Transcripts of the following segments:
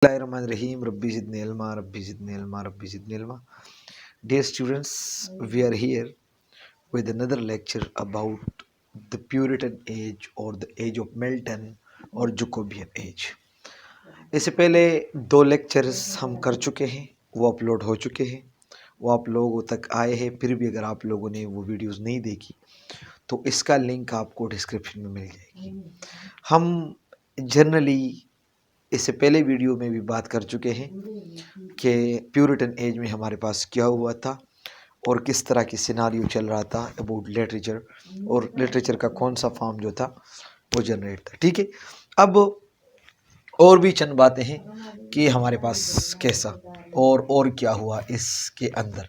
Bismillahirrahmanirrahim. Rabbi zidni ilma, Rabbi zidni ilma, Rabbi zidni ilma. Dear students, we are here with another lecture about the Puritan age or the age of Milton or Jacobean age. इससे पहले दो lectures हम कर चुके हैं, वो upload हो चुके हैं, वो आप लोगों तक आए हैं। फिर भी अगर आप लोगों ने वो वीडियोस नहीं देखी तो इसका लिंक आपको डिस्क्रिप्शन में मिल जाएगी। हम जनरली इससे पहले वीडियो में भी बात कर चुके हैं कि प्यूरिटन एज में हमारे पास क्या हुआ था और किस तरह की सिनारियो चल रहा था अबाउट लिटरेचर, और लिटरेचर का कौन सा फॉर्म जो था वो जनरेट था। ठीक है, अब और भी चंद बातें हैं कि हमारे पास कैसा और क्या हुआ इसके अंदर।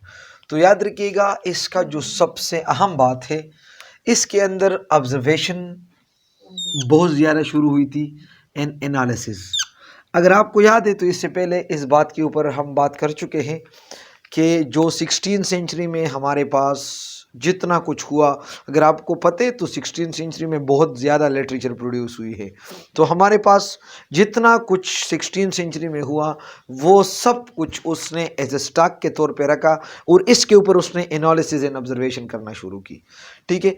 तो याद रखिएगा, इसका जो सबसे अहम बात है, इसके अंदर ऑब्जर्वेशन बहुत ज़्यादा शुरू हुई थी एंड एनालिसिस। अगर आपको याद है तो इससे पहले इस बात के ऊपर हम बात कर चुके हैं कि जो 16 सेंचुरी में हमारे पास जितना कुछ हुआ, अगर आपको पता है तो 16 सेंचुरी में बहुत ज़्यादा लिटरेचर प्रोड्यूस हुई है। तो हमारे पास जितना कुछ 16 सेंचुरी में हुआ वो सब कुछ उसने एज ए स्टॉक के तौर पे रखा और इसके ऊपर उसने एनालिसिस एंड ऑब्जर्वेशन करना शुरू की। ठीक है,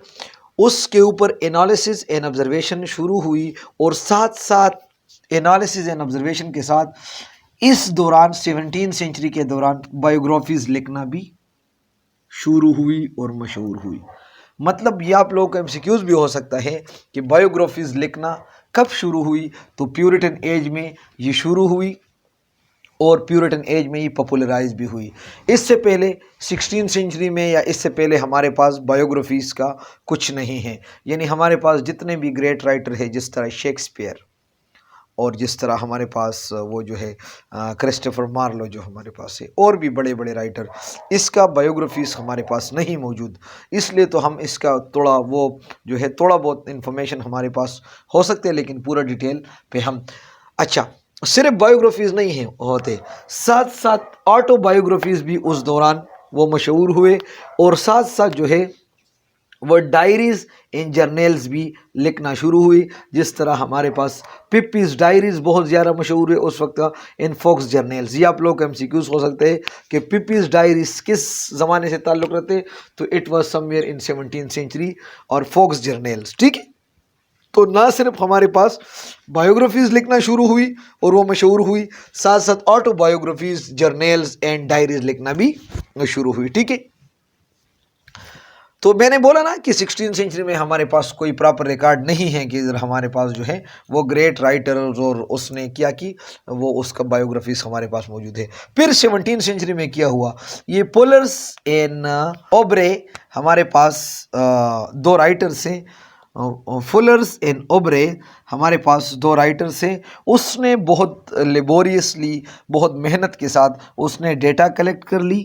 उसके ऊपर एनालिसिस एंड ऑब्जर्वेशन शुरू हुई और साथ साथ एनालिसिस एंड ऑब्जर्वेशन के साथ इस दौरान 17 सेंचुरी के दौरान बायोग्राफीज लिखना भी शुरू हुई और मशहूर हुई। मतलब ये आप लोगों का एमसीक्यूज भी हो सकता है कि बायोग्राफीज लिखना कब शुरू हुई, तो प्यूरिटन एज में ये शुरू हुई और प्यूरिटन एज में ही पॉपुलराइज भी हुई। इससे पहले 16 सेंचुरी में या इससे पहले हमारे पास बायोग्राफीज का कुछ नहीं है। यानी हमारे पास जितने भी ग्रेट राइटर है, जिस तरह शेक्सपियर और जिस तरह हमारे पास वो जो है क्रिस्टोफर मार्लो जो हमारे पास है, और भी बड़े बड़े राइटर, इसका बायोग्राफीज हमारे पास नहीं मौजूद। इसलिए तो हम इसका थोड़ा वो जो है थोड़ा बहुत इन्फॉर्मेशन हमारे पास हो सकते हैं, लेकिन पूरा डिटेल पे हम अच्छा सिर्फ बायोग्राफीज नहीं है होते, साथ साथ ऑटोबायोग्राफीज भी उस दौरान वो मशहूर हुए और साथ साथ जो है वो डायरीज एंड जर्नल्स भी लिखना शुरू हुई। जिस तरह हमारे पास पिपीज डायरीज बहुत ज़्यादा मशहूर है उस वक्त इन फोक्स जर्नल्स। ये आप लोग का एमसीक्यूज हो सकते हैं कि पिपीज डायरीज किस ज़माने से ताल्लुक़ रखते, तो it was somewhere in 17 century और फोक्स जर्नल्स। ठीक है, तो ना सिर्फ हमारे पास बायोग्राफीज लिखना शुरू हुई और वो मशहूर हुई, साथ साथ ऑटोबायोग्राफीज, जर्नल्स एंड डायरीज लिखना भी शुरू हुई। ठीक है, तो मैंने बोला ना कि 16 सेंचुरी में हमारे पास कोई प्रॉपर रिकॉर्ड नहीं है कि हमारे पास जो है वो ग्रेट राइटर और उसने क्या की वो उसका बायोग्राफीज हमारे पास मौजूद है। फिर 17 सेंचुरी में क्या हुआ, ये पोलर्स एंड ओब्रे हमारे पास दो राइटर्स हैं, फुलर्स एंड ओब्रे हमारे पास दो राइटर्स हैं। उसने बहुत लेबोरियसली, बहुत मेहनत के साथ उसने डेटा कलेक्ट कर ली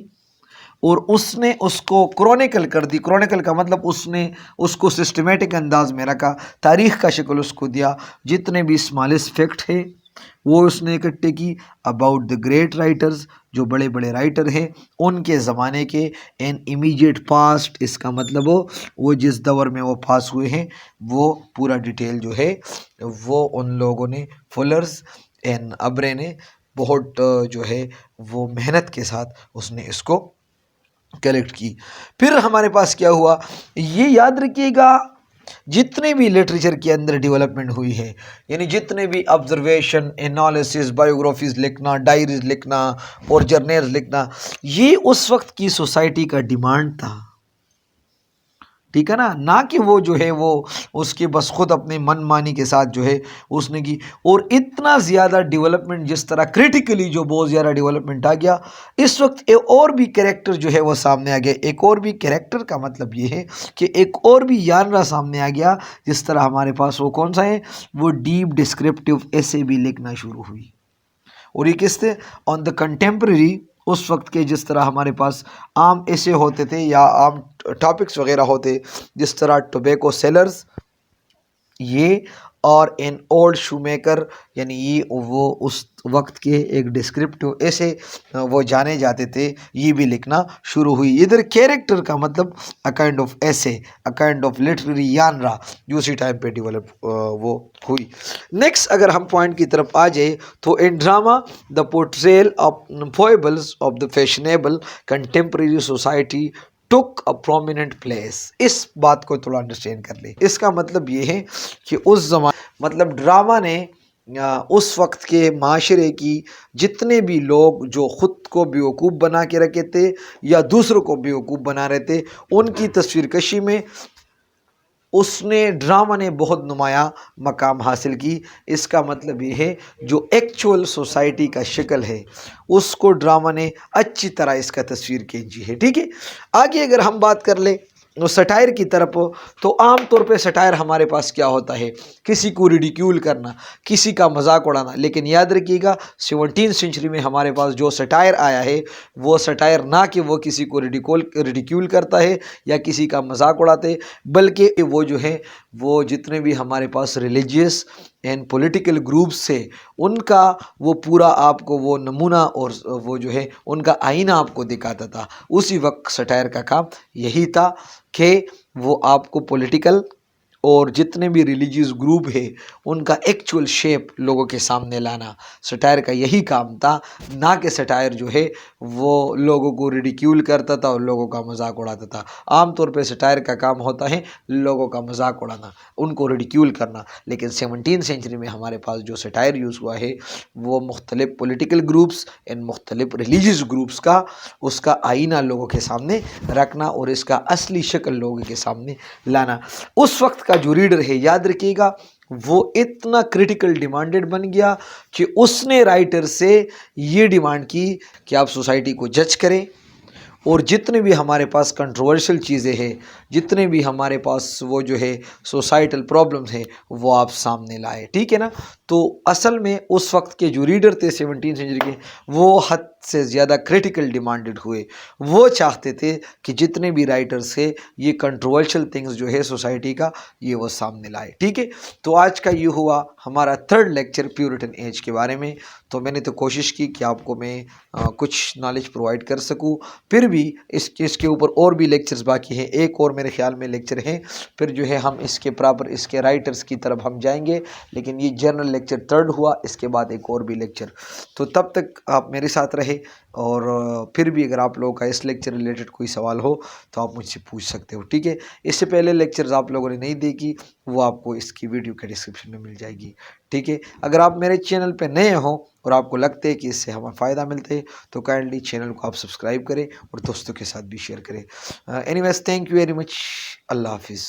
और उसने उसको क्रॉनिकल कर दी। क्रॉनिकल का मतलब उसने उसको सिस्टमेटिक अंदाज में रखा, तारीख़ का शक्ल उसको दिया। जितने भी स्मॉलेस्ट फैक्ट है वो उसने इकट्ठे की अबाउट द ग्रेट राइटर्स, जो बड़े बड़े राइटर हैं उनके ज़माने के एन इमीडिएट पास्ट। इसका मतलब वो जिस दौर में वो पास हुए हैं वो पूरा डिटेल जो है वो उन लोगों ने, फुलर्स एंड अब्रे ने बहुत जो है वो मेहनत के साथ उसने इसको कलेक्ट की। फिर हमारे पास क्या हुआ, ये याद रखिएगा, जितने भी लिटरेचर के अंदर डेवलपमेंट हुई है, यानी जितने भी ऑब्जर्वेशन, एनालिसिस, बायोग्राफीज लिखना, डायरीज लिखना और जर्नल्स लिखना, ये उस वक्त की सोसाइटी का डिमांड था। ठीक है ना कि वो जो है वो उसके बस खुद अपने मनमानी के साथ जो है उसने की। और इतना ज़्यादा डेवलपमेंट, जिस तरह क्रिटिकली जो बहुत ज़्यादा डेवलपमेंट आ गया, इस वक्त एक और भी कैरेक्टर जो है वो सामने आ गया। एक और भी कैरेक्टर का मतलब ये है कि एक और भी यानरा सामने आ गया। जिस तरह हमारे पास वो कौन सा है, वो डीप डिस्क्रिप्टिव ऐसे भी लिखना शुरू हुई। और ये किस थे, ऑन द कंटेम्प्रेरी, उस वक्त के जिस तरह हमारे पास आम ऐसे होते थे या आम टॉपिक्स वगैरह होते, जिस तरह टोबैको सेलर्स ये اور این اولڈ شو میکر، یعنی یہ وہ اس وقت کے ایک ڈسکرپٹیو ایسے وہ جانے جاتے تھے، یہ بھی لکھنا شروع ہوئی۔ ادھر کیریکٹر کا مطلب اے کائنڈ آف ایسے، اے کائنڈ آف لٹریری یانرا جو اسی ٹائم پہ ڈیولپ وہ ہوئی۔ نیکسٹ اگر ہم پوائنٹ کی طرف آ جائے تو in drama the portrayal of foibles of the fashionable contemporary society took a prominent place. اس بات کو تھوڑا انڈرسٹینڈ کر لیں، اس کا مطلب یہ ہے کہ اس زمانے مطلب ڈرامہ نے اس وقت کے معاشرے کی جتنے بھی لوگ جو خود کو بیوقوف بنا کے رکھے تھے یا دوسروں کو بیوقوف بنا رہے تھے، ان کی تصویر کشی میں اس نے ڈرامہ نے بہت نمایاں مقام حاصل کی۔ اس کا مطلب یہ ہے جو ایکچول سوسائٹی کا شکل ہے اس کو ڈرامہ نے اچھی طرح اس کا تصویر کھینچی ہے، ٹھیک ہے۔ آگے اگر ہم بات کر لیں سٹائر کی طرف، تو عام طور پہ سٹائر ہمارے پاس کیا ہوتا ہے؟ کسی کو ریڈیکیول کرنا، کسی کا مذاق اڑانا۔ لیکن یاد رکھیے گا 17 سینچری میں ہمارے پاس جو سٹائر آیا ہے وہ سٹائر نہ کہ وہ کسی کو ریڈیکیول کرتا ہے یا کسی کا مذاق اڑاتے، بلکہ وہ جو ہے وہ جتنے بھی ہمارے پاس ریلیجیس اینڈ پولیٹیکل گروپس سے ان کا وہ پورا آپ کو وہ نمونہ اور وہ جو ہے ان کا آئینہ آپ کو دکھاتا تھا۔ اسی وقت سٹائر کا کام یہی تھا کہ وہ آپ کو پولیٹیکل اور جتنے بھی ریلیجیس گروپ ہے ان کا ایکچول شیپ لوگوں کے سامنے لانا، سٹائر کا یہی کام تھا۔ نہ کہ سٹائر جو ہے وہ لوگوں کو ریڈیکیول کرتا تھا اور لوگوں کا مذاق اڑاتا تھا۔ عام طور پہ سٹائر کا کام ہوتا ہے لوگوں کا مذاق اڑانا، ان کو ریڈیکیول کرنا۔ لیکن 17 سینچری میں ہمارے پاس جو سٹائر یوز ہوا ہے وہ مختلف پولیٹیکل گروپس اینڈ مختلف ریلیجیس گروپس کا اس کا آئینہ لوگوں کے سامنے رکھنا اور اس کا اصلی شکل لوگوں کے سامنے لانا۔ اس وقت کا جو ریڈر ہے یاد رکھیے گا وہ اتنا کریٹیکل ڈیمانڈڈ بن گیا کہ اس نے رائٹر سے یہ ڈیمانڈ کی کہ آپ سوسائٹی کو جج کریں اور جتنے بھی ہمارے پاس کنٹروورشل چیزیں ہیں، جتنے بھی ہمارے پاس وہ جو ہے سوسائٹل پرابلمز ہیں وہ آپ سامنے لائے، ٹھیک ہے نا۔ تو اصل میں اس وقت کے جو ریڈر تھے 17 سینچری کے وہ حد سے زیادہ کریٹیکل ڈیمانڈڈ ہوئے۔ وہ چاہتے تھے کہ جتنے بھی رائٹرز ہیں یہ کنٹروورشل تھنگز جو ہے سوسائٹی کا یہ وہ سامنے لائے، ٹھیک ہے۔ تو آج کا یہ ہوا ہمارا 3rd لیکچر پیورٹن ایج کے بارے میں۔ تو میں نے تو کوشش کی کہ آپ کو میں کچھ نالج پرووائڈ کر سکوں، پھر بھی اس کے اوپر اور بھی لیکچرز باقی ہیں، ایک اور میرے خیال میں لیکچر ہیں، پھر جو ہے ہم اس کے پراپر اس کے رائٹرز کی طرف ہم جائیں گے۔ لیکن یہ جنرل لیکچر 3rd ہوا، اس کے بعد ایک اور بھی لیکچر۔ تو تب تک آپ میرے ساتھ رہے، اور پھر بھی اگر آپ لوگوں کا اس لیکچر ریلیٹڈ کوئی سوال ہو تو آپ مجھ سے پوچھ سکتے ہو، ٹھیک ہے۔ اس سے پہلے لیکچرز آپ لوگوں نے نہیں دیکھی وہ آپ کو اس کی ویڈیو کے ڈسکرپشن میں مل جائے گی، ٹھیک ہے۔ اگر آپ میرے چینل پہ نئے ہوں اور آپ کو لگتے ہے کہ اس سے ہمیں فائدہ ملتے ہے تو کائنڈلی چینل کو آپ سبسکرائب کریں اور دوستوں کے ساتھ بھی شیئر کریں۔ Anyways thank you very much, اللہ حافظ۔